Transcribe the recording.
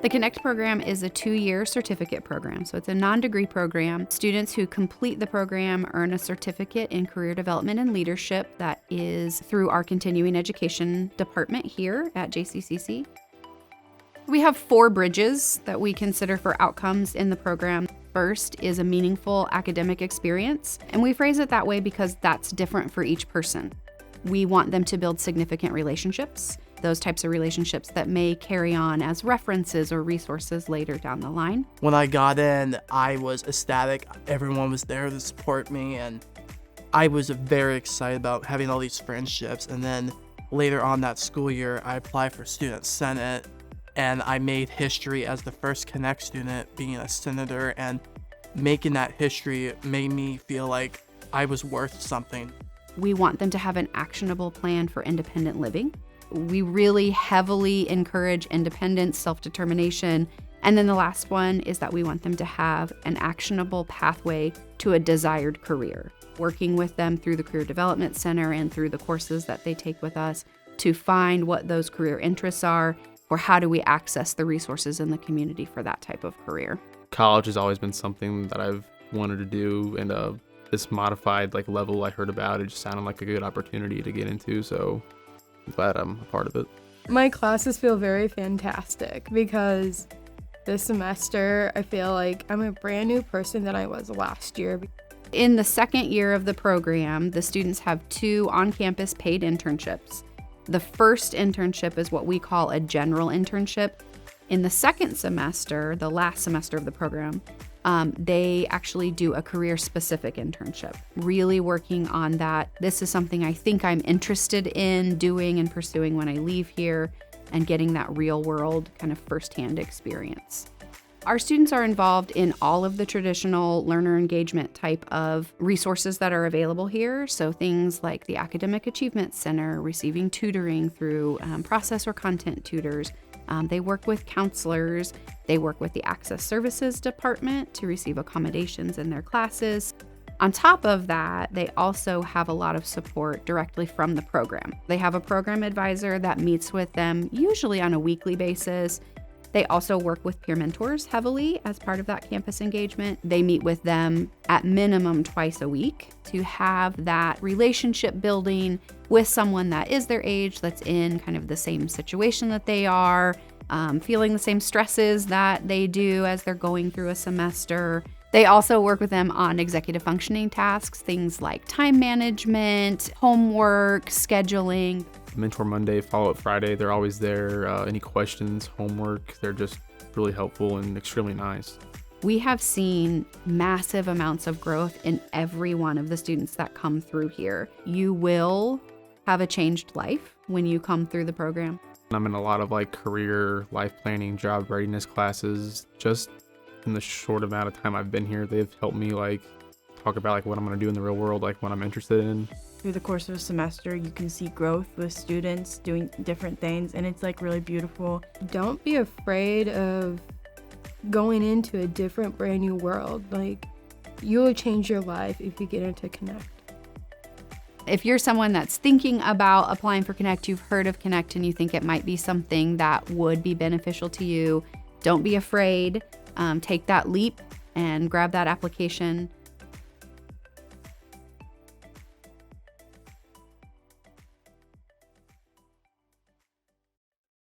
The Connect program is a 2-year certificate program, so it's a non-degree program. Students who complete the program earn a certificate in career development and leadership that is through our continuing education department here at JCCC. We have 4 bridges that we consider for outcomes in the program. First is a meaningful academic experience, and we phrase it that way because that's different for each person. We want them to build significant relationships, those types of relationships that may carry on as references or resources later down the line. When I got in, I was ecstatic. Everyone was there to support me, and I was very excited about having all these friendships. And then later on that school year, I applied for Student Senate, and I made history as the first Connect student being a senator, and making that history made me feel like I was worth something. We want them to have an actionable plan for independent living. We really heavily encourage independence, self-determination. And then the last one is that we want them to have an actionable pathway to a desired career. Working with them through the Career Development Center and through the courses that they take with us to find what those career interests are, or how do we access the resources in the community for that type of career. College has always been something that I've wanted to do, and this modified level I heard about, it just sounded like a good opportunity to get into, so I'm glad I'm a part of it. My classes feel very fantastic because this semester I feel like I'm a brand new person than I was last year. In the second year of the program, the students have 2 on-campus paid internships. The first internship is what we call a general internship. In the second semester, the last semester of the program, they actually do a career-specific internship, really working on that. This is something I think I'm interested in doing and pursuing when I leave here, and getting that real-world kind of firsthand experience. Our students are involved in all of the traditional learner engagement type of resources that are available here. So things like the Academic Achievement Center, receiving tutoring through process or content tutors. They work with counselors. They work with the Access Services Department to receive accommodations in their classes. On top of that, they also have a lot of support directly from the program. They have a program advisor that meets with them usually on a weekly basis. They also work with peer mentors heavily as part of that campus engagement. They meet with them at minimum twice a week to have that relationship building with someone that is their age, that's in kind of the same situation that they are, feeling the same stresses that they do as they're going through a semester. They also work with them on executive functioning tasks, things like time management, homework, scheduling. Mentor Monday, Follow-Up Friday, they're always there. Any questions, homework, they're just really helpful and extremely nice. We have seen massive amounts of growth in every one of the students that come through here. You will have a changed life when you come through the program. I'm in a lot of career, life planning, job readiness classes. Just in the short amount of time I've been here, they've helped me talk about what I'm going to do in the real world, what I'm interested in. Through the course of a semester, you can see growth with students doing different things, and it's really beautiful. Don't be afraid of going into a different brand new world. You will change your life if you get into Connect. If you're someone that's thinking about applying for Connect, you've heard of Connect and you think it might be something that would be beneficial to you, don't be afraid. Take that leap and grab that application.